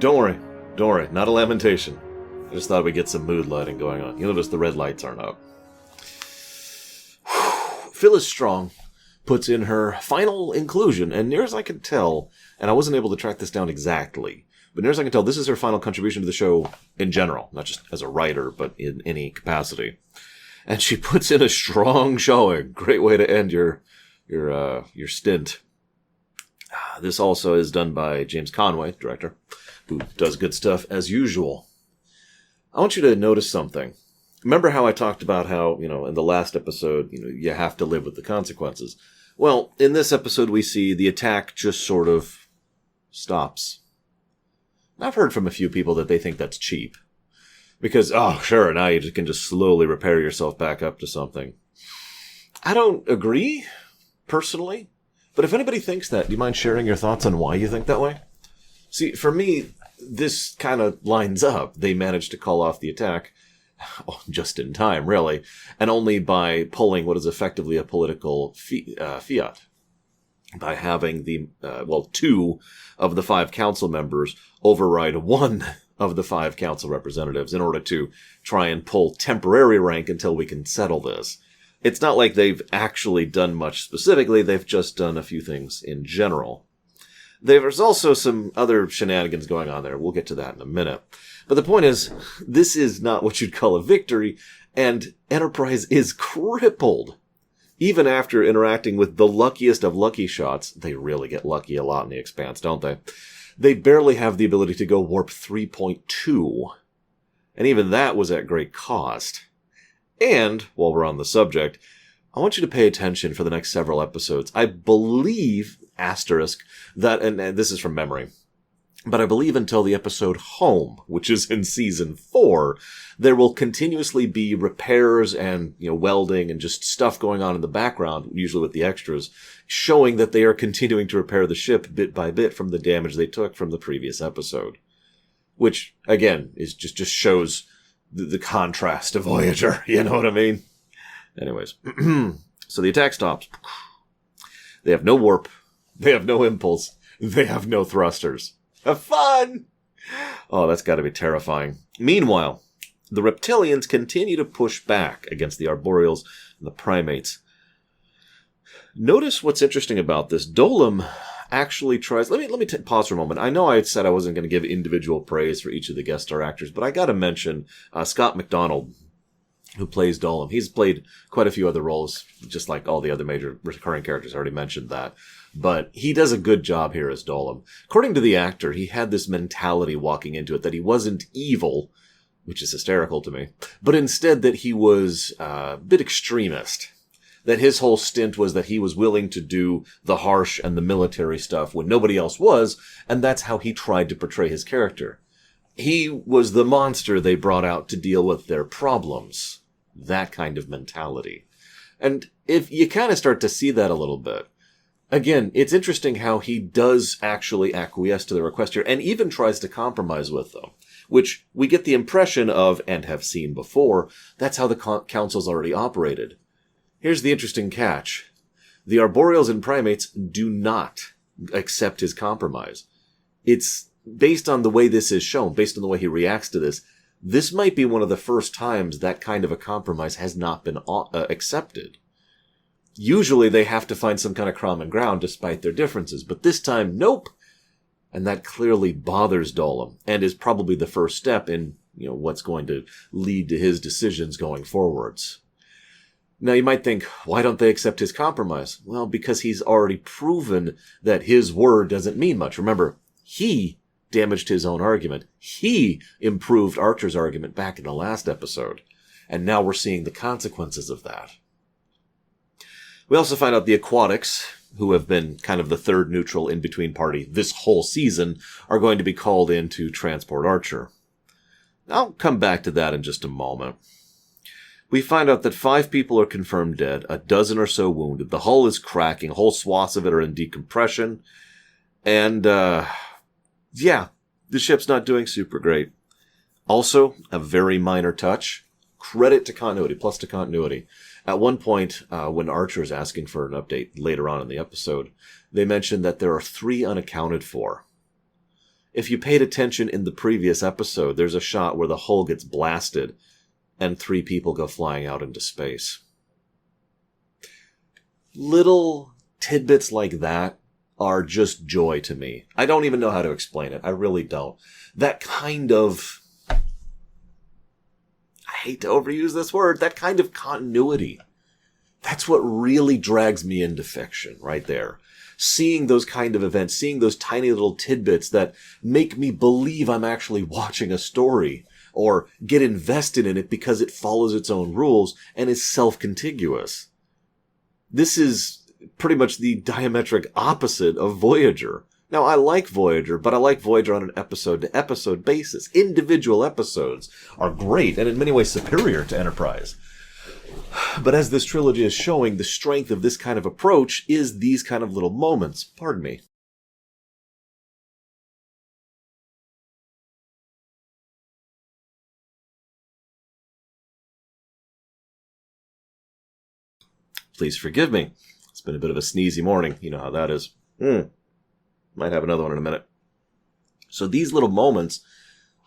Don't worry. Don't worry. Not a lamentation. I just thought we'd get some mood lighting going on. You notice the red lights aren't up. Phyllis Strong puts in her final inclusion, and near as I can tell, and I wasn't able to track this down exactly, but near as I can tell, this is her final contribution to the show in general, not just as a writer, but in any capacity. And she puts in a strong showing. Great way to end your stint. This also is done by James Conway, director, who does good stuff as usual. I want you to notice something. Remember how I talked about how, in the last episode, you have to live with the consequences. Well, in this episode, we see the attack just sort of stops. I've heard from a few people that they think that's cheap. Because, sure, now you can just slowly repair yourself back up to something. I don't agree, personally. But if anybody thinks that, do you mind sharing your thoughts on why you think that way? See, for me, this kind of lines up. They managed to call off the attack. Just in time, really, and only by pulling what is effectively a political fiat. By having two of the 5 council members override one of the 5 council representatives in order to try and pull temporary rank until we can settle this. It's not like they've actually done much specifically, they've just done a few things in general. There's also some other shenanigans going on there. We'll get to that in a minute. But the point is, this is not what you'd call a victory, and Enterprise is crippled. Even after interacting with the luckiest of lucky shots, they really get lucky a lot in the Expanse, don't they? They barely have the ability to go warp 3.2. And even that was at great cost. And, while we're on the subject, I want you to pay attention for the next several episodes. I believe, asterisk, that, and this is from memory, but I believe until the episode Home, which is in season 4, there will continuously be repairs and, welding and just stuff going on in the background, usually with the extras, showing that they are continuing to repair the ship bit by bit from the damage they took from the previous episode. Which, again, is just shows the contrast to Voyager, you know what I mean? Anyways, so the attack stops. They have no warp. They have no impulse. They have no thrusters. Have fun! Oh, that's got to be terrifying. Meanwhile, the reptilians continue to push back against the arboreals and the primates. Notice what's interesting about this. Dolim actually tries... Let me pause for a moment. I know I said I wasn't going to give individual praise for each of the guest star actors, but I got to mention Scott McDonald, who plays Dolim. He's played quite a few other roles, just like all the other major recurring characters. I already mentioned that. But he does a good job here as Dolim. According to the actor, he had this mentality walking into it that he wasn't evil, which is hysterical to me, but instead that he was a bit extremist. That his whole stint was that he was willing to do the harsh and the military stuff when nobody else was, and that's how he tried to portray his character. He was the monster they brought out to deal with their problems. That kind of mentality. And if you kind of start to see that a little bit, again, it's interesting how he does actually acquiesce to the request here and even tries to compromise with them, which we get the impression of, and have seen before, that's how the council's already operated. Here's the interesting catch. The arboreals and primates do not accept his compromise. It's based on the way this is shown, based on the way he reacts to this. This might be one of the first times that kind of a compromise has not been accepted. Usually they have to find some kind of common ground despite their differences, but this time, nope. And that clearly bothers Dolim, and is probably the first step in, what's going to lead to his decisions going forwards. Now you might think, why don't they accept his compromise? Well, because he's already proven that his word doesn't mean much. Remember, he damaged his own argument. He improved Archer's argument back in the last episode. And now we're seeing the consequences of that. We also find out the Aquatics, who have been kind of the third neutral in-between party this whole season, are going to be called in to transport Archer. I'll come back to that in just a moment. We find out that 5 people are confirmed dead, a dozen or so wounded. The hull is cracking, whole swaths of it are in decompression. And, the ship's not doing super great. Also, a very minor touch. Credit to continuity, plus to continuity. At one point, when Archer is asking for an update later on in the episode, they mention that there are 3 unaccounted for. If you paid attention in the previous episode, there's a shot where the hull gets blasted and 3 people go flying out into space. Little tidbits like that are just joy to me. I don't even know how to explain it. I really don't. That kind of, I hate to overuse this word, that kind of continuity. That's what really drags me into fiction right there. Seeing those kind of events, seeing those tiny little tidbits that make me believe I'm actually watching a story or get invested in it because it follows its own rules and is self-contiguous. This is pretty much the diametric opposite of Voyager. Now, I like Voyager, but I like Voyager on an episode-to-episode basis. Individual episodes are great and in many ways superior to Enterprise. But as this trilogy is showing, the strength of this kind of approach is these kind of little moments. Pardon me. Please forgive me. It's been a bit of a sneezy morning. You know how that is. Might have another one in a minute. So these little moments,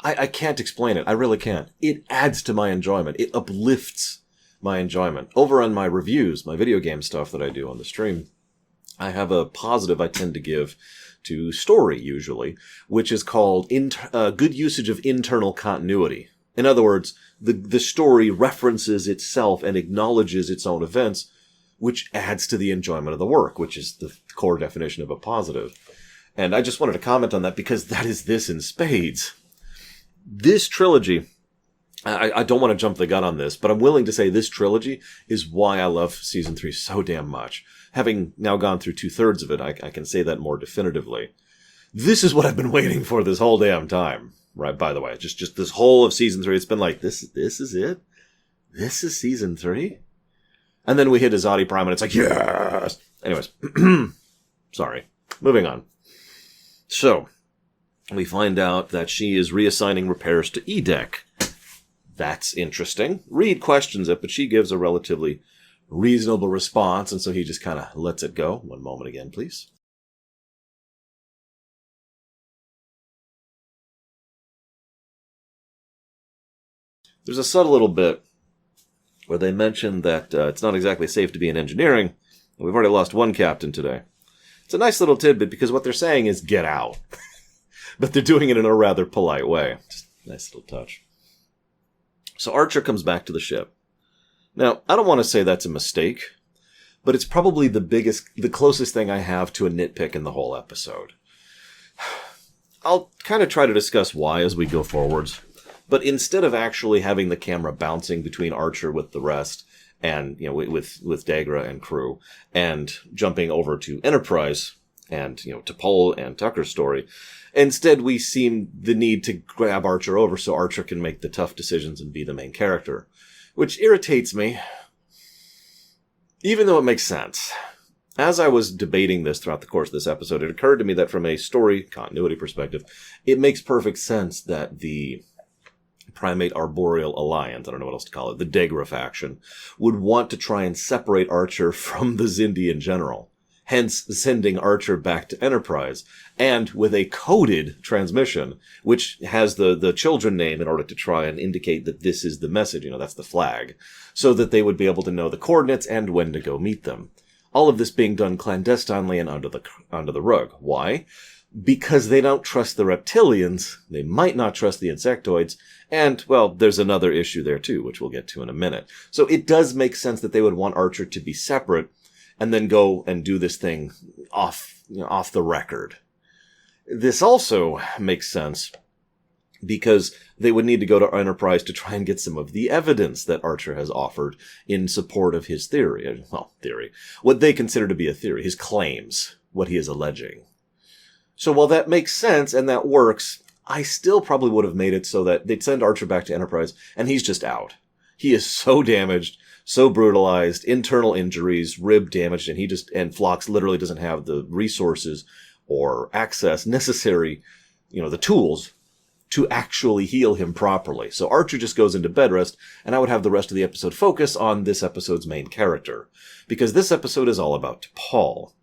I can't explain it. I really can't. It adds to my enjoyment. It uplifts my enjoyment. Over on my reviews, my video game stuff that I do on the stream, I have a positive I tend to give to story, usually, which is called good usage of internal continuity. In other words, the story references itself and acknowledges its own events, which adds to the enjoyment of the work, which is the core definition of a positive. And I just wanted to comment on that because that is this in spades. This trilogy, I don't want to jump the gun on this, but I'm willing to say this trilogy is why I love Season 3 so damn much. Having now gone through 2/3 of it, I can say that more definitively. This is what I've been waiting for this whole damn time. Right, by the way, just this whole of Season 3, it's been like, this is it? This is Season 3? And then we hit Azadi Prime and it's like, yes! Anyways, sorry. Moving on. So, we find out that she is reassigning repairs to E-Deck. That's interesting. Reed questions it, but she gives a relatively reasonable response, and so he just kind of lets it go. One moment again, please. There's a subtle little bit where they mention that it's not exactly safe to be in engineering. We've already lost one captain today. It's a nice little tidbit because what they're saying is get out. But they're doing it in a rather polite way. Just a nice little touch. So Archer comes back to the ship. Now, I don't want to say that's a mistake, but it's probably the closest thing I have to a nitpick in the whole episode. I'll kind of try to discuss why as we go forwards. But instead of actually having the camera bouncing between Archer with the rest and, you know, with Dagra and crew and jumping over to Enterprise and, you know, to Paul and Tucker's story, instead we seem the need to grab Archer over so Archer can make the tough decisions and be the main character, which irritates me, even though it makes sense. As I was debating this throughout the course of this episode, it occurred to me that from a story continuity perspective, it makes perfect sense that the Primate Arboreal Alliance, I don't know what else to call it, the Dagra faction, would want to try and separate Archer from the Xindi in general. Hence, sending Archer back to Enterprise, and with a coded transmission, which has the children name in order to try and indicate that this is the message, you know, that's the flag, so that they would be able to know the coordinates and when to go meet them. All of this being done clandestinely and under the rug. Why? Because they don't trust the reptilians, they might not trust the insectoids, and, well, there's another issue there too, which we'll get to in a minute. So it does make sense that they would want Archer to be separate, and then go and do this thing off the record. This also makes sense because they would need to go to Enterprise to try and get some of the evidence that Archer has offered in support of his theory. Well, theory. What they consider to be a theory. His claims. What he is alleging. So while that makes sense and that works, I still probably would have made it so that they'd send Archer back to Enterprise and he's just out. He is so damaged, so brutalized, internal injuries, rib damaged, and Phlox literally doesn't have the resources or access necessary, the tools to actually heal him properly. So Archer just goes into bed rest, and I would have the rest of the episode focus on this episode's main character. Because this episode is all about Paul.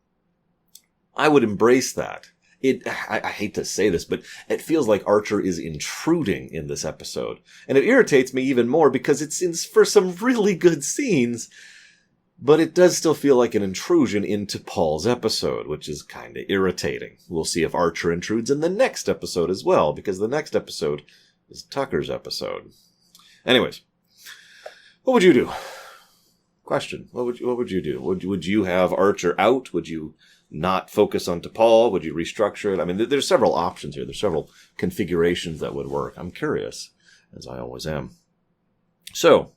I would embrace that. I hate to say this, but it feels like Archer is intruding in this episode. And it irritates me even more because it's for some really good scenes, but it does still feel like an intrusion into Paul's episode, which is kind of irritating. We'll see if Archer intrudes in the next episode as well, because the next episode is Tucker's episode. Anyways, what would you do? Question. What would you do? Would you have Archer out? Would you not focus on T'Pol? Would you restructure it? I mean, there's several options here. There's several configurations that would work. I'm curious, as I always am. So,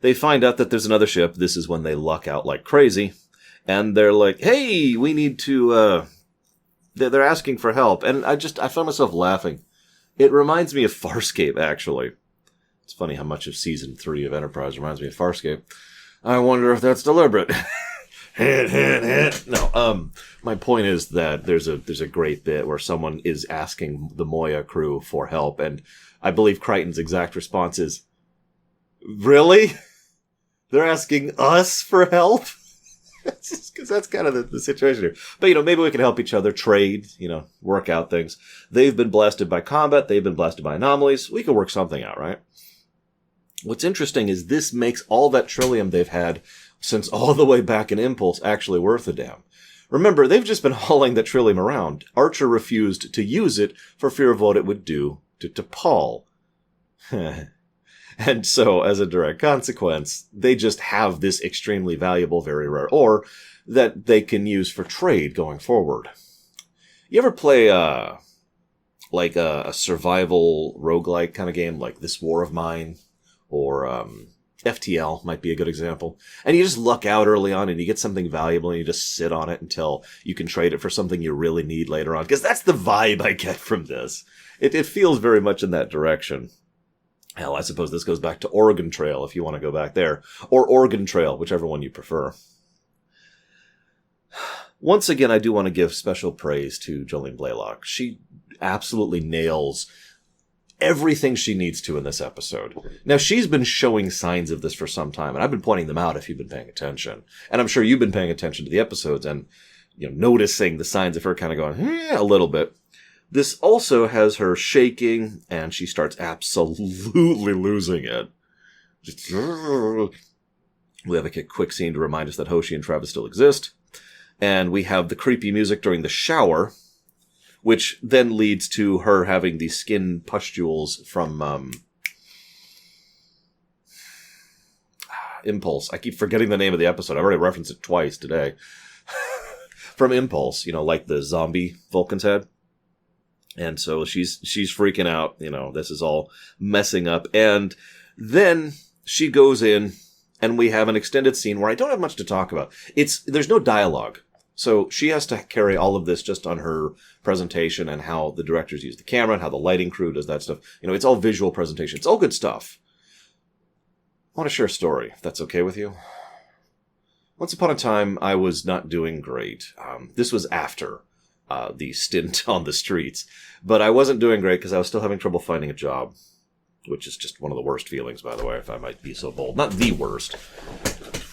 they find out that there's another ship. This is when they luck out like crazy. And they're like, hey, we need to, they're asking for help. And I found myself laughing. It reminds me of Farscape, actually. It's funny how much of Season 3 of Enterprise reminds me of Farscape. I wonder if that's deliberate. Hint. No, my point is that there's a great bit where someone is asking the Moya crew for help, and I believe Crichton's exact response is, really? They're asking us for help? Because that's kind of the situation here. But, maybe we can help each other, trade, work out things. They've been blasted by combat. They've been blasted by anomalies. We could work something out, right? What's interesting is this makes all that Trillium they've had since all the way back in Impulse actually worth a damn. Remember, they've just been hauling that Trillium around. Archer refused to use it for fear of what it would do to T'Pol. And so, as a direct consequence, they just have this extremely valuable, very rare ore that they can use for trade going forward. You ever play, a survival roguelike kind of game, like This War of Mine? Or FTL might be a good example. And you just luck out early on and you get something valuable and you just sit on it until you can trade it for something you really need later on. Because that's the vibe I get from this. It feels very much in that direction. Hell, I suppose this goes back to Oregon Trail if you want to go back there. Or Oregon Trail, whichever one you prefer. Once again, I do want to give special praise to Jolene Blalock. She absolutely nails everything she needs to in this episode. Now, she's been showing signs of this for some time, and I've been pointing them out if you've been paying attention. And I'm sure you've been paying attention to the episodes and, noticing the signs of her kind of going, a little bit. This also has her shaking, and she starts absolutely losing it. We have a quick scene to remind us that Hoshi and Travis still exist. And we have the creepy music during the shower, which then leads to her having the skin pustules from Impulse. I keep forgetting the name of the episode. I've already referenced it twice today. From Impulse, like the zombie Vulcan's head. And so she's freaking out. This is all messing up. And then she goes in, and we have an extended scene where I don't have much to talk about. There's no dialogue. So she has to carry all of this just on her presentation and how the directors use the camera and how the lighting crew does that stuff. It's all visual presentation. It's all good stuff. I want to share a story, if that's okay with you. Once upon a time, I was not doing great. This was after the stint on the streets. But I wasn't doing great because I was still having trouble finding a job, which is just one of the worst feelings, by the way, if I might be so bold. Not the worst.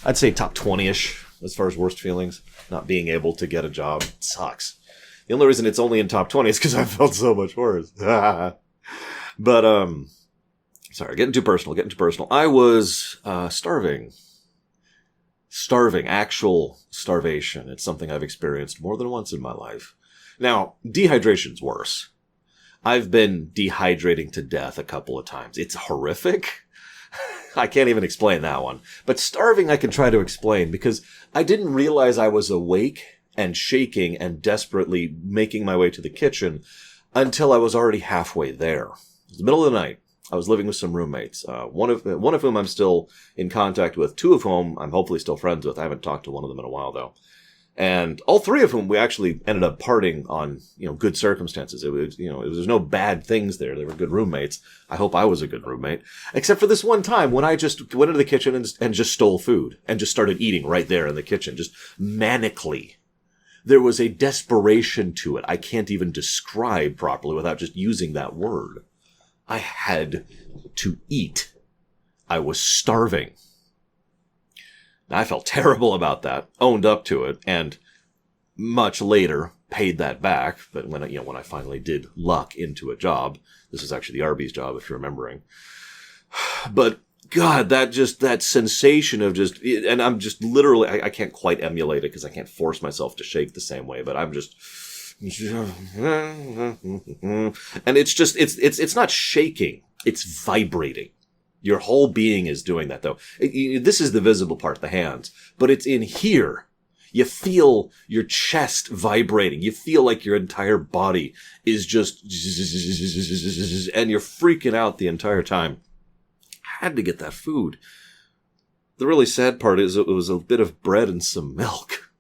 I'd say top 20-ish as far as worst feelings. Not being able to get a job sucks. The only reason it's only in top 20 is because I felt so much worse. But, sorry, getting too personal. I was starving. Actual starvation. It's something I've experienced more than once in my life. Now, dehydration's worse. I've been dehydrating to death a couple of times. It's horrific. I can't even explain that one. But starving I can try to explain because I didn't realize I was awake and shaking and desperately making my way to the kitchen until I was already halfway there. It was the middle of the night. I was living with some roommates, one of whom I'm still in contact with, two of whom I'm hopefully still friends with. I haven't talked to one of them in a while, though. And all three of whom we actually ended up parting on, good circumstances. It was, there's no bad things there. They were good roommates. I hope I was a good roommate. Except for this one time when I just went into the kitchen and just stole food and just started eating right there in the kitchen, just manically. There was a desperation to it I can't even describe properly without just using that word. I had to eat. I was starving. I felt terrible about that, owned up to it, and much later, paid that back. But when I finally did luck into a job, this was actually the Arby's job, if you're remembering. But God, that sensation of just, and I'm just literally, I can't quite emulate it because I can't force myself to shake the same way, but I'm just, and it's not shaking, it's vibrating. Your whole being is doing that, though. This is the visible part, the hands, but it's in here. You feel your chest vibrating. You feel like your entire body is just, and you're freaking out the entire time. I had to get that food. The really sad part is it was a bit of bread and some milk.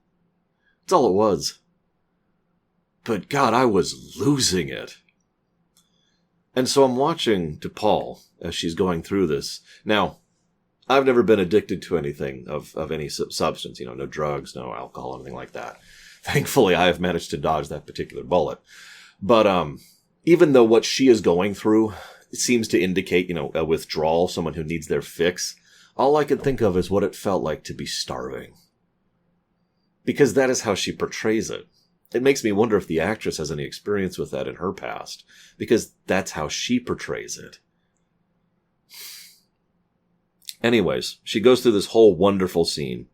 That's all it was. But God, I was losing it. And so I'm watching T'Pol as she's going through this. Now, I've never been addicted to anything of any substance, no drugs, no alcohol, anything like that. Thankfully, I have managed to dodge that particular bullet. But even though what she is going through seems to indicate, a withdrawal, someone who needs their fix, all I can think of is what it felt like to be starving. Because that is how she portrays it. It makes me wonder if the actress has any experience with that in her past, because that's how she portrays it. Anyways, she goes through this whole wonderful scene.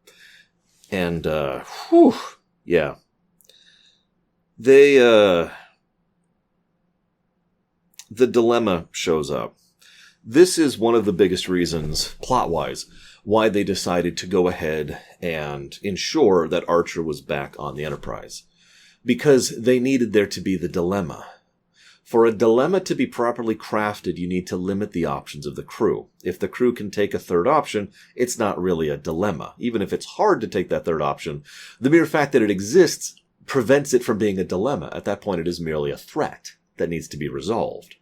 And, yeah. The dilemma shows up. This is one of the biggest reasons, plot-wise, why they decided to go ahead and ensure that Archer was back on the Enterprise. Because they needed there to be the dilemma. For a dilemma to be properly crafted, you need to limit the options of the crew. If the crew can take a third option, it's not really a dilemma. Even if it's hard to take that third option, the mere fact that it exists prevents it from being a dilemma. At that point, it is merely a threat that needs to be resolved.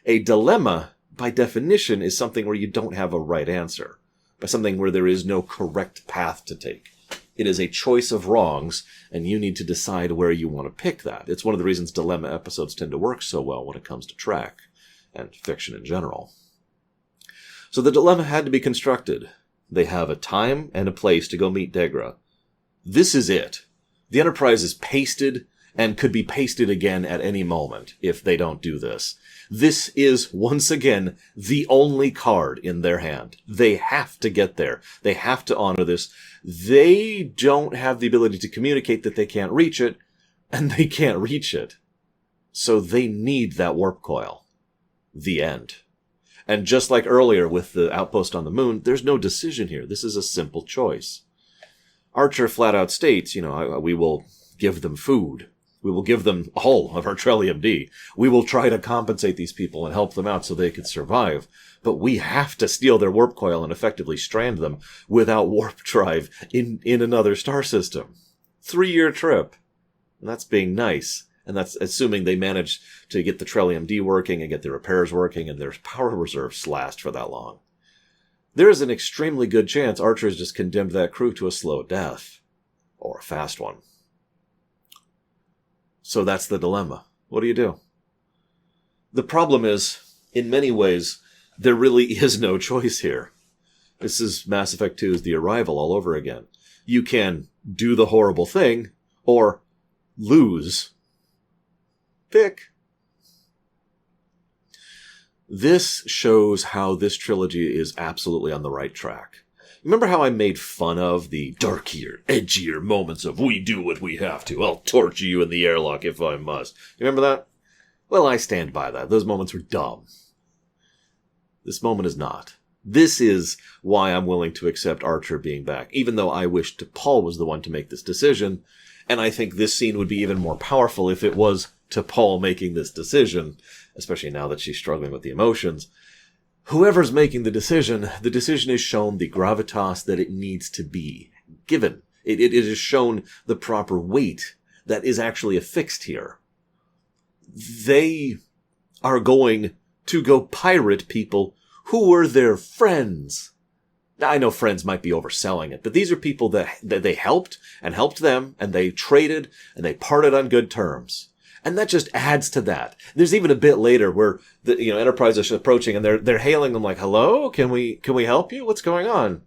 A dilemma, by definition, is something where you don't have a right answer. By something where there is no correct path to take. It is a choice of wrongs, and you need to decide where you want to pick that. It's one of the reasons dilemma episodes tend to work so well when it comes to Trek, and fiction in general. So the dilemma had to be constructed. They have a time and a place to go meet Degra. This is it. The Enterprise is pasted, and could be pasted again at any moment if they don't do this. This is, once again, the only card in their hand. They have to get there. They have to honor this. They don't have the ability to communicate that they can't reach it, and they can't reach it. So they need that warp coil. The end. And just like earlier with the outpost on the moon, there's no decision here. This is a simple choice. Archer flat out states, we will give them food. We will give them all of our Trellium D. We will try to compensate these people and help them out so they can survive. But we have to steal their warp coil and effectively strand them without warp drive in another star system. 3-year trip. And that's being nice. And that's assuming they manage to get the Trellium D working and get the repairs working and their power reserves last for that long. There is an extremely good chance Archer has just condemned that crew to a slow death. Or a fast one. So that's the dilemma. What do you do? The problem is, in many ways, there really is no choice here. This is Mass Effect 2's The Arrival all over again. You can do the horrible thing, or lose. Pick. This shows how this trilogy is absolutely on the right track. Remember how I made fun of the darkier, edgier moments of we do what we have to. I'll torture you in the airlock if I must. You remember that? Well, I stand by that. Those moments were dumb. This moment is not. This is why I'm willing to accept Archer being back, even though I wish T'Pol was the one to make this decision. And I think this scene would be even more powerful if it was T'Pol making this decision, especially now that she's struggling with the emotions. Whoever's making the decision is shown the gravitas that it needs to be given. It is shown the proper weight that is actually affixed here. They are going to go pirate people who were their friends. Now, I know friends might be overselling it, but these are people that they helped and helped them, and they traded and they parted on good terms. And that just adds to that. There's even a bit later where the Enterprise is approaching and they're hailing them like, "Hello, can we help you? What's going on?"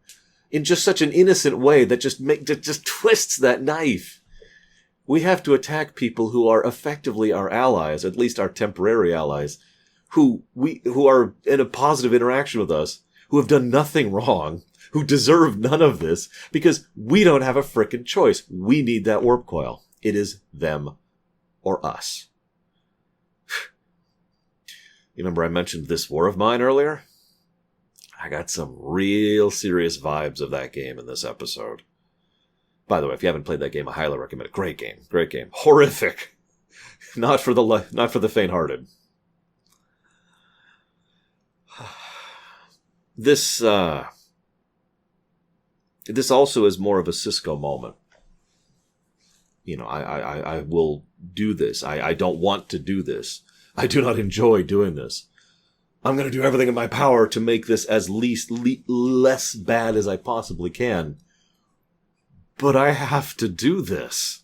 In just such an innocent way that just twists that knife. We have to attack people who are effectively our allies, at least our temporary allies, who are in a positive interaction with us, who have done nothing wrong, who deserve none of this, because we don't have a frickin' choice. We need that warp coil. It is them or us. You remember I mentioned This War of Mine earlier? I got some real serious vibes of that game in this episode. By the way, if you haven't played that game, I highly recommend it. Great game. Great game. Horrific. Not for the faint-hearted. This also is more of a Cisco moment. You know, I will do this. I don't want to do this. I do not enjoy doing this. I'm going to do everything in my power to make this as less bad as I possibly can. But I have to do this.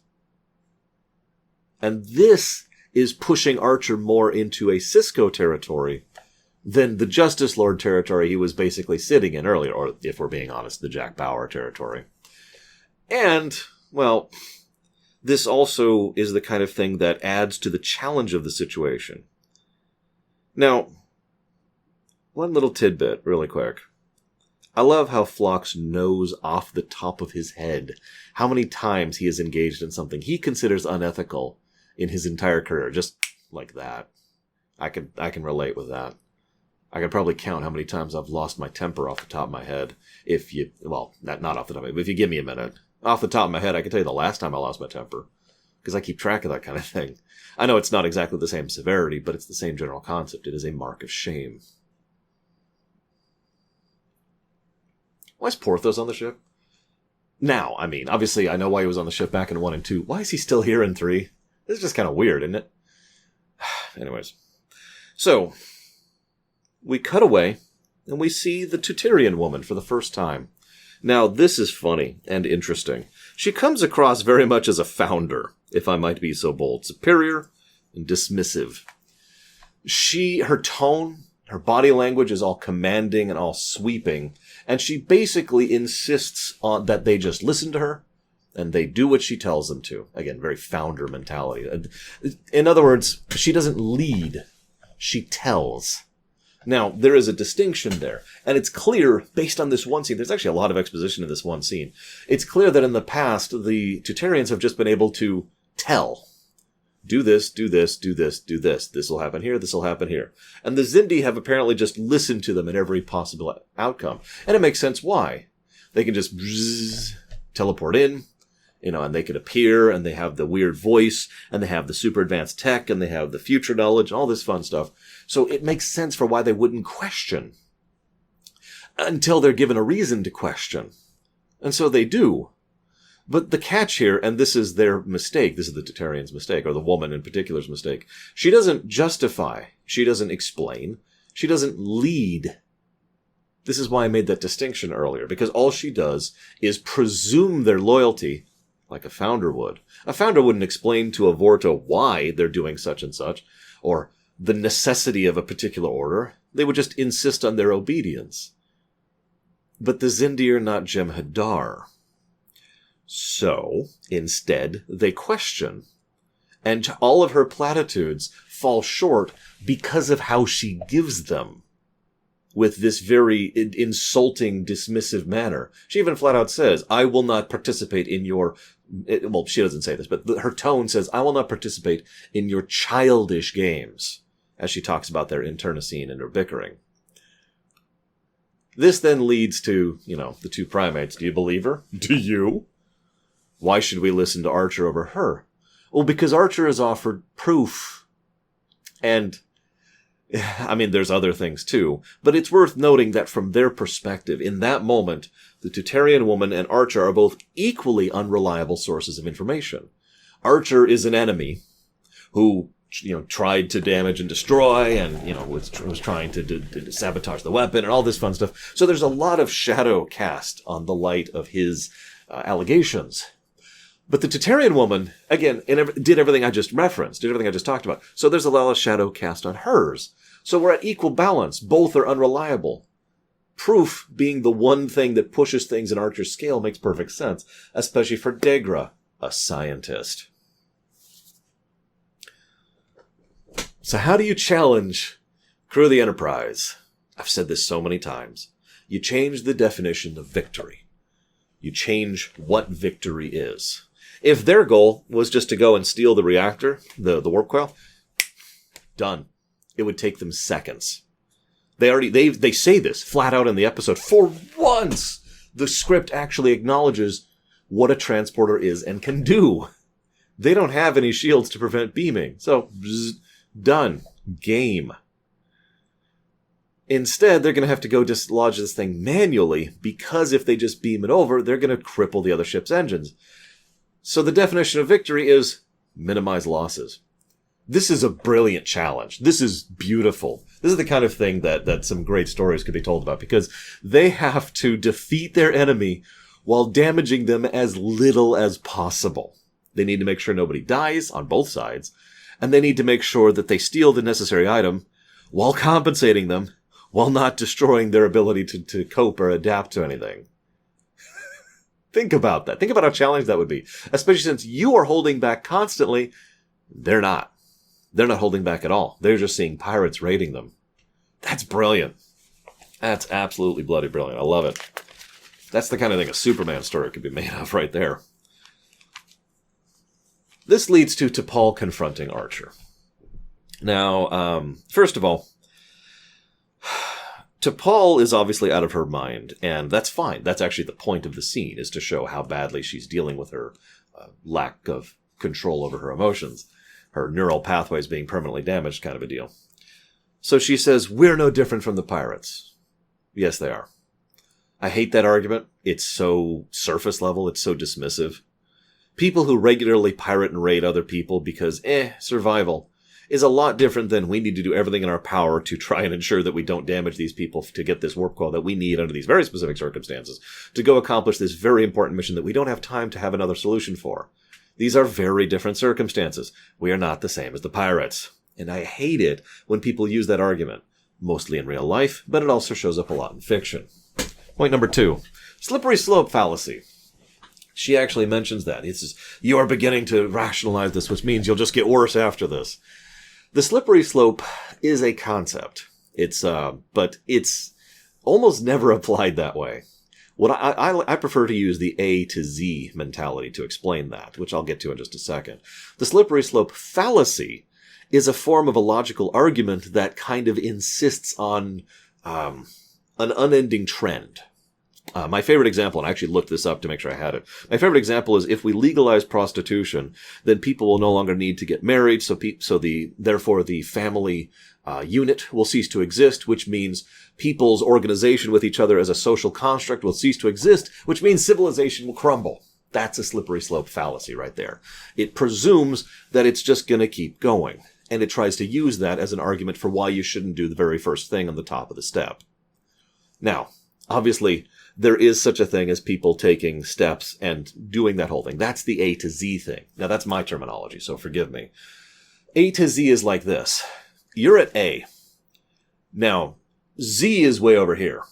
And this is pushing Archer more into a Cisco territory than the Justice Lord territory he was basically sitting in earlier, or if we're being honest, the Jack Bauer territory. And, well, this also is the kind of thing that adds to the challenge of the situation. Now, one little tidbit, really quick. I love how Phlox knows off the top of his head how many times he has engaged in something he considers unethical in his entire career, just like that. I can relate with that. I could probably count how many times I've lost my temper off the top of my head. If you, well, not off the top of my head, but if you give me a minute. Off the top of my head, I can tell you the last time I lost my temper. Because I keep track of that kind of thing. I know it's not exactly the same severity, but it's the same general concept. It is a mark of shame. Why is Porthos on the ship? Now, I mean, obviously I know why he was on the ship back in 1 and 2. Why is he still here in 3? This is just kind of weird, isn't it? Anyways. So, we cut away, and we see the Tutarian woman for the first time. Now, this is funny and interesting. She comes across very much as a founder, if I might be so bold. Superior and dismissive. Her tone, her body language is all commanding and all sweeping, and she basically insists on that they just listen to her, and they do what she tells them to. Again, very founder mentality. In other words, she doesn't lead, she tells. Now, there is a distinction there, and it's clear, based on this one scene, there's actually a lot of exposition in this one scene. It's clear that in the past, the Tutarians have just been able to tell. Do this, do this, do this, do this. This will happen here, this will happen here. And the Xindi have apparently just listened to them in every possible outcome. And it makes sense why. They can just teleport in, and they could appear, and they have the weird voice, and they have the super advanced tech, and they have the future knowledge, all this fun stuff. So it makes sense for why they wouldn't question. Until they're given a reason to question. And so they do. But the catch here, and this is their mistake, this is the Tutarian's mistake, or the woman in particular's mistake, she doesn't justify, she doesn't explain, she doesn't lead. This is why I made that distinction earlier, because all she does is presume their loyalty, like a founder would. A founder wouldn't explain to a Vorta why they're doing such and such, or the necessity of a particular order. They would just insist on their obedience. But the Xindi are not Jem'Hadar. So, instead, they question. And all of her platitudes fall short because of how she gives them. With this very insulting, dismissive manner. She even flat out says, I will not participate in your... Well, she doesn't say this, but her tone says, I will not participate in your childish games. As she talks about their internecine and their bickering. This then leads to, the two primates. Do you believe her? Do you? Why should we listen to Archer over her? Well, because Archer has offered proof. And, I mean, there's other things too. But it's worth noting that from their perspective, in that moment, the Tutarian woman and Archer are both equally unreliable sources of information. Archer is an enemy who... tried to damage and destroy and, was trying to sabotage the weapon and all this fun stuff. So there's a lot of shadow cast on the light of his allegations. But the Tutarian woman, again, did everything I just referenced, did everything I just talked about. So there's a lot of shadow cast on hers. So we're at equal balance. Both are unreliable. Proof being the one thing that pushes things in Archer's scale makes perfect sense, especially for Degra, a scientist. So how do you challenge crew of the Enterprise? I've said this so many times. You change the definition of victory. You change what victory is. If their goal was just to go and steal the reactor, the warp coil, done. It would take them seconds. They say this flat out in the episode. For once, the script actually acknowledges what a transporter is and can do. They don't have any shields to prevent beaming. So, done. Game. Instead, they're going to have to go dislodge this thing manually, because if they just beam it over, they're going to cripple the other ship's engines. So the definition of victory is minimize losses. This is a brilliant challenge. This is beautiful. This is the kind of thing that some great stories could be told about, because they have to defeat their enemy while damaging them as little as possible. They need to make sure nobody dies on both sides, and they need to make sure that they steal the necessary item while compensating them, while not destroying their ability to cope or adapt to anything. Think about that. Think about how challenging that would be. Especially since you are holding back constantly. They're not. They're not holding back at all. They're just seeing pirates raiding them. That's brilliant. That's absolutely bloody brilliant. I love it. That's the kind of thing a Superman story could be made of right there. This leads to T'Pol confronting Archer. Now, first of all, T'Pol is obviously out of her mind, and that's fine. That's actually the point of the scene, is to show how badly she's dealing with her lack of control over her emotions. Her neural pathways being permanently damaged, kind of a deal. So she says, we're no different from the pirates. Yes, they are. I hate that argument. It's so surface level. It's so dismissive. People who regularly pirate and raid other people because, survival, is a lot different than we need to do everything in our power to try and ensure that we don't damage these people to get this warp coil that we need under these very specific circumstances to go accomplish this very important mission that we don't have time to have another solution for. These are very different circumstances. We are not the same as the pirates. And I hate it when people use that argument, mostly in real life, but it also shows up a lot in fiction. Point number 2, slippery slope fallacy. She actually mentions that. It says, you are beginning to rationalize this, which means you'll just get worse after this. The slippery slope is a concept. But it's almost never applied that way. What I prefer to use the A to Z mentality to explain that, which I'll get to in just a second. The slippery slope fallacy is a form of a logical argument that kind of insists on an unending trend. My favorite example, and I actually looked this up to make sure I had it. My favorite example is if we legalize prostitution, then people will no longer need to get married, therefore the family unit will cease to exist, which means people's organization with each other as a social construct will cease to exist, which means civilization will crumble. That's a slippery slope fallacy right there. It presumes that it's just going to keep going, and it tries to use that as an argument for why you shouldn't do the very first thing on the top of the step. Now, obviously, there is such a thing as people taking steps and doing that whole thing. That's the A to Z thing. Now, that's my terminology, so forgive me. A to Z is like this. You're at A. Now, Z is way over here,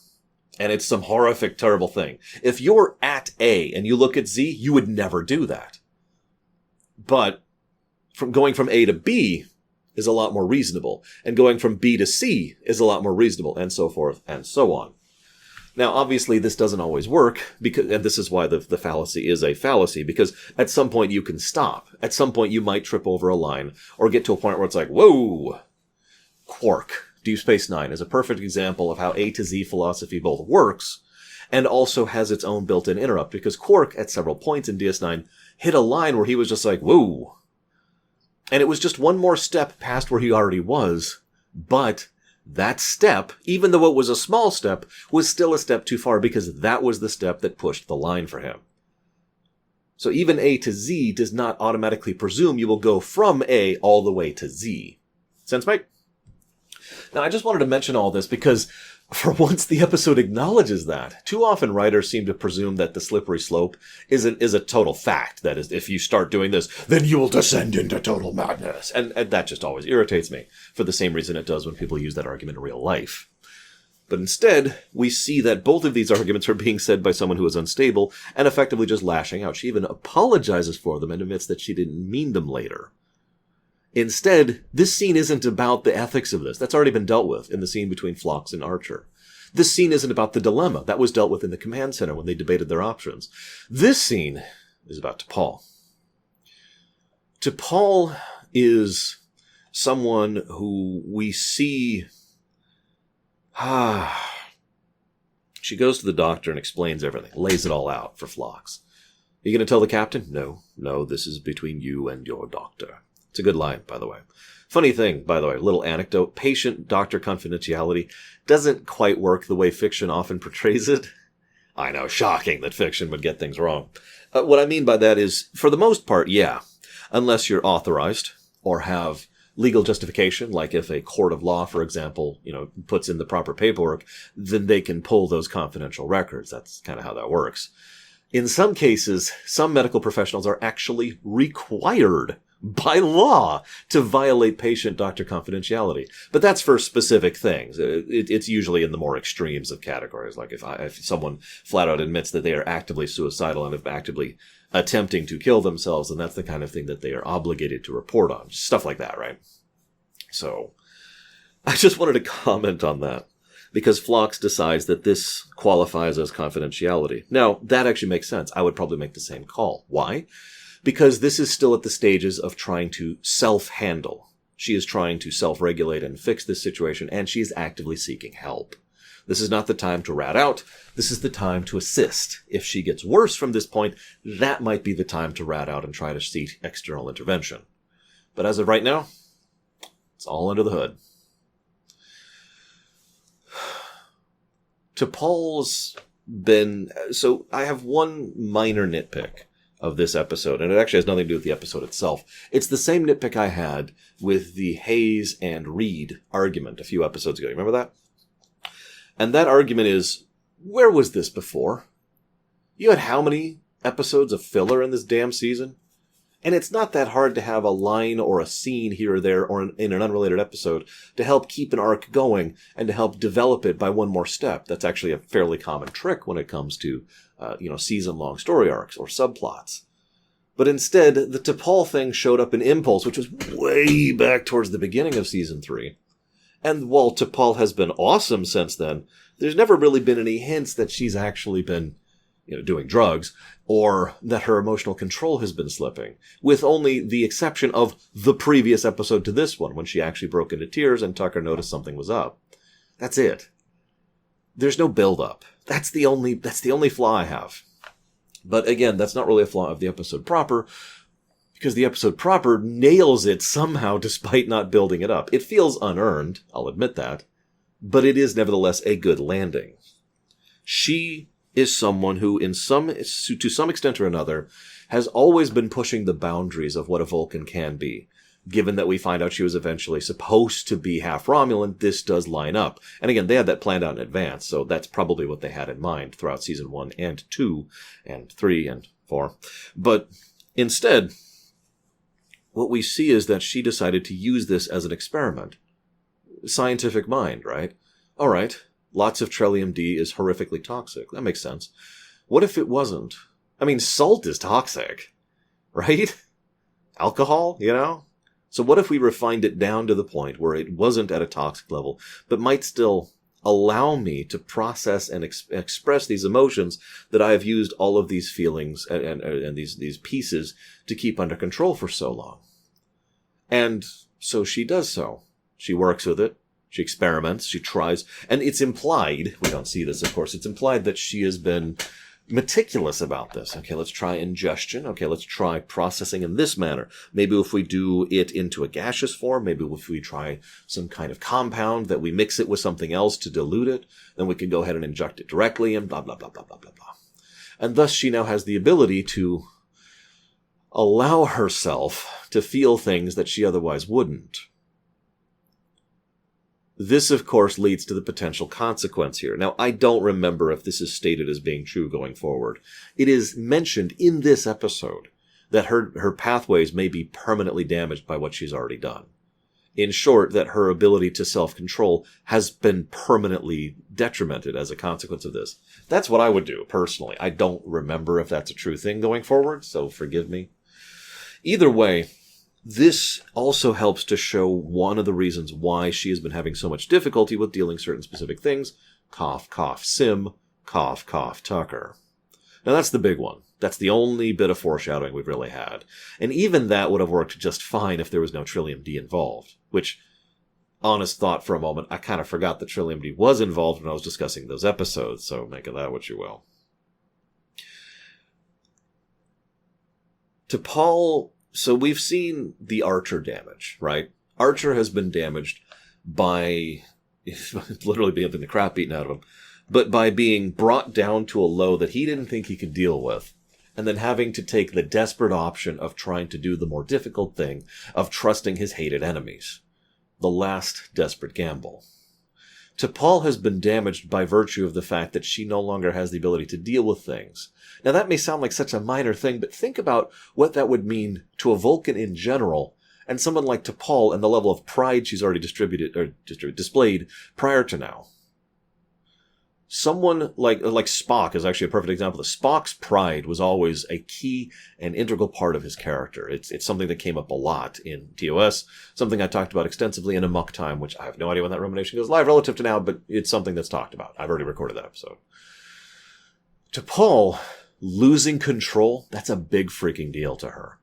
and it's some horrific, terrible thing. If you're at A and you look at Z, you would never do that. But going from A to B is a lot more reasonable, and going from B to C is a lot more reasonable, and so forth and so on. Now, obviously, this doesn't always work, and this is why the fallacy is a fallacy, because at some point you can stop. At some point you might trip over a line, or get to a point where it's like, whoa! Quark, Deep Space Nine, is a perfect example of how A to Z philosophy both works, and also has its own built-in interrupt, because Quark, at several points in DS9, hit a line where he was just like, whoa! And it was just one more step past where he already was, but that step, even though it was a small step, was still a step too far because that was the step that pushed the line for him. So even A to Z does not automatically presume you will go from A all the way to Z. Sense, Mike? Now, I just wanted to mention all this because for once the episode acknowledges that. Too often writers seem to presume that the slippery slope is a total fact. That is, if you start doing this, then you will descend into total madness. And that just always irritates me, for the same reason it does when people use that argument in real life. But instead, we see that both of these arguments are being said by someone who is unstable and effectively just lashing out. She even apologizes for them and admits that she didn't mean them later. Instead, this scene isn't about the ethics of this. That's already been dealt with in the scene between Phlox and Archer. This scene isn't about the dilemma. That was dealt with in the command center when they debated their options. This scene is about T'Pol. T'Pol is someone who we see... She goes to the doctor and explains everything, lays it all out for Phlox. You going to tell the captain? No, this is between you and your doctor. It's a good line, by the way. Funny thing, by the way, little anecdote, patient-doctor confidentiality doesn't quite work the way fiction often portrays it. I know, shocking that fiction would get things wrong. What I mean by that is, for the most part, yeah, unless you're authorized or have legal justification, like if a court of law, for example, puts in the proper paperwork, then they can pull those confidential records. That's kind of how that works. In some cases, some medical professionals are actually required by law to violate patient-doctor confidentiality. But that's for specific things. It's usually in the more extremes of categories. Like if someone flat out admits that they are actively suicidal and are actively attempting to kill themselves, then that's the kind of thing that they are obligated to report on. Stuff like that, right? So, I just wanted to comment on that, because Phlox decides that this qualifies as confidentiality. Now, that actually makes sense. I would probably make the same call. Why? Because this is still at the stages of trying to self-handle. She is trying to self-regulate and fix this situation, and she is actively seeking help. This is not the time to rat out. This is the time to assist. If she gets worse from this point, that might be the time to rat out and try to seek external intervention. But as of right now, it's all under the hood. T'Pol's been... So I have one minor nitpick of this episode, and it actually has nothing to do with the episode itself. It's the same nitpick I had with the Hayes and Reed argument a few episodes ago. You remember that? And that argument is, where was this before? You had how many episodes of filler in this damn season? And it's not that hard to have a line or a scene here or there or in an unrelated episode to help keep an arc going and to help develop it by one more step. That's actually a fairly common trick when it comes to, season-long story arcs or subplots. But instead, the T'Pol thing showed up in Impulse, which was way back towards the beginning of Season 3. And while T'Pol has been awesome since then, there's never really been any hints that she's actually been, doing drugs, or that her emotional control has been slipping, with only the exception of the previous episode to this one, when she actually broke into tears and Tucker noticed something was up. That's it. There's no build-up. That's the only flaw I have. But again, that's not really a flaw of the episode proper, because the episode proper nails it somehow despite not building it up. It feels unearned, I'll admit that, but it is nevertheless a good landing. She is someone who, to some extent or another, has always been pushing the boundaries of what a Vulcan can be. Given that we find out she was eventually supposed to be half Romulan, this does line up. And again, they had that planned out in advance, so that's probably what they had in mind throughout Season 1 and 2 and 3 and 4. But instead, what we see is that she decided to use this as an experiment. Scientific mind, right? All right, lots of Trellium-D is horrifically toxic. That makes sense. What if it wasn't? I mean, salt is toxic, right? Alcohol, So what if we refined it down to the point where it wasn't at a toxic level, but might still allow me to process and express these emotions that I have used all of these feelings and these pieces to keep under control for so long? And so she does so. She works with it. She experiments. She tries. And it's implied, we don't see this, of course, it's implied that she has been meticulous about this. Okay, let's try ingestion. Okay, let's try processing in this manner. Maybe if we do it into a gaseous form, maybe if we try some kind of compound that we mix it with something else to dilute it, then we can go ahead and inject it directly and blah, blah, blah, blah, blah, blah, blah. And thus she now has the ability to allow herself to feel things that she otherwise wouldn't. This, of course, leads to the potential consequence here. Now, I don't remember if this is stated as being true going forward. It is mentioned in this episode that her pathways may be permanently damaged by what she's already done. In short, that her ability to self-control has been permanently detrimented as a consequence of this. That's what I would do, personally. I don't remember if that's a true thing going forward, so forgive me. Either way, This also helps to show one of the reasons why she has been having so much difficulty with dealing certain specific things. Cough, cough, Sim. Cough, cough, Tucker. Now that's the big one. That's the only bit of foreshadowing we've really had. And even that would have worked just fine if there was no Trillium D involved. Which, honest thought for a moment, I kind of forgot that Trillium D was involved when I was discussing those episodes, so make of that what you will. To Paul, so we've seen the Archer damage, right? Archer has been damaged by literally being the crap beaten out of him, but by being brought down to a low that he didn't think he could deal with, and then having to take the desperate option of trying to do the more difficult thing of trusting his hated enemies. The last desperate gamble. T'Pol has been damaged by virtue of the fact that she no longer has the ability to deal with things. Now that may sound like such a minor thing, but think about what that would mean to a Vulcan in general, and someone like T'Pol and the level of pride she's already displayed prior to now. Someone like Spock is actually a perfect example. Spock's pride was always a key and integral part of his character. It's something that came up a lot in TOS, something I talked about extensively in Amok Time, which I have no idea when that rumination goes live relative to now, but it's something that's talked about. I've already recorded that episode. T'Pol losing control, that's a big freaking deal to her.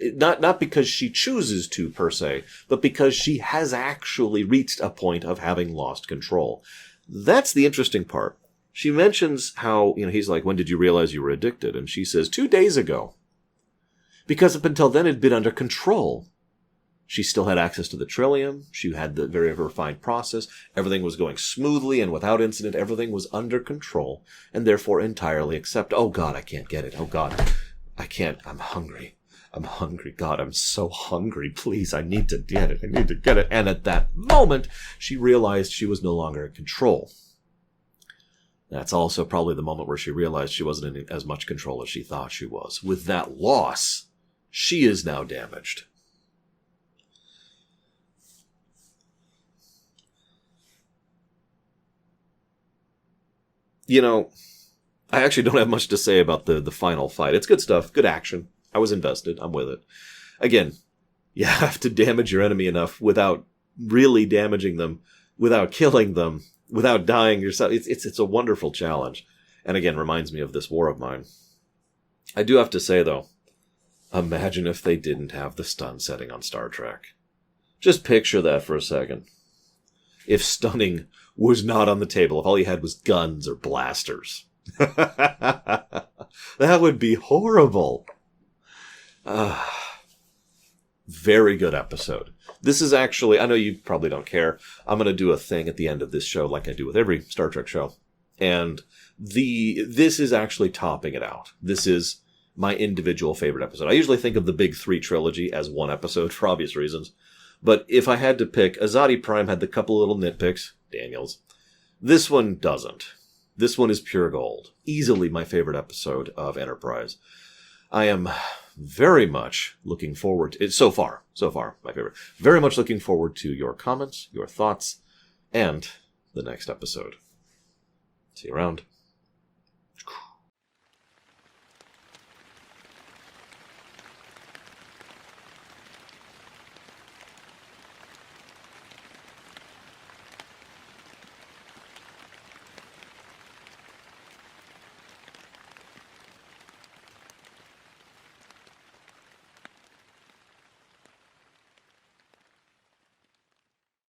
Not because she chooses to, per se, but because she has actually reached a point of having lost control. That's the interesting part. She mentions how, he's like, when did you realize you were addicted? And she says, 2 days ago. Because up until then, it'd been under control. She still had access to the Trillium. She had the very refined process. Everything was going smoothly and without incident. Everything was under control and therefore entirely accepted. Oh God, I can't get it. Oh God, I can't. I'm hungry. I'm hungry. God, I'm so hungry. Please, I need to get it. I need to get it. And at that moment, she realized she was no longer in control. That's also probably the moment where she realized she wasn't in as much control as she thought she was. With that loss, she is now damaged. I actually don't have much to say about the final fight. It's good stuff, good action. I was invested. I'm with it. Again, you have to damage your enemy enough without really damaging them, without killing them, without dying yourself. It's a wonderful challenge. And again, reminds me of this war of mine. I do have to say, though, imagine if they didn't have the stun setting on Star Trek. Just picture that for a second. If stunning was not on the table, if all you had was guns or blasters. That would be horrible. Very good episode. This is actually, I know you probably don't care. I'm going to do a thing at the end of this show like I do with every Star Trek show. And this is actually topping it out. This is my individual favorite episode. I usually think of the Big Three trilogy as one episode for obvious reasons. But if I had to pick, Azadi Prime had the couple little nitpicks, Daniels. This one doesn't. This one is pure gold. Easily my favorite episode of Enterprise. I am very much looking forward to it. So far, my favorite. Very much looking forward to your comments, your thoughts, and the next episode. See you around.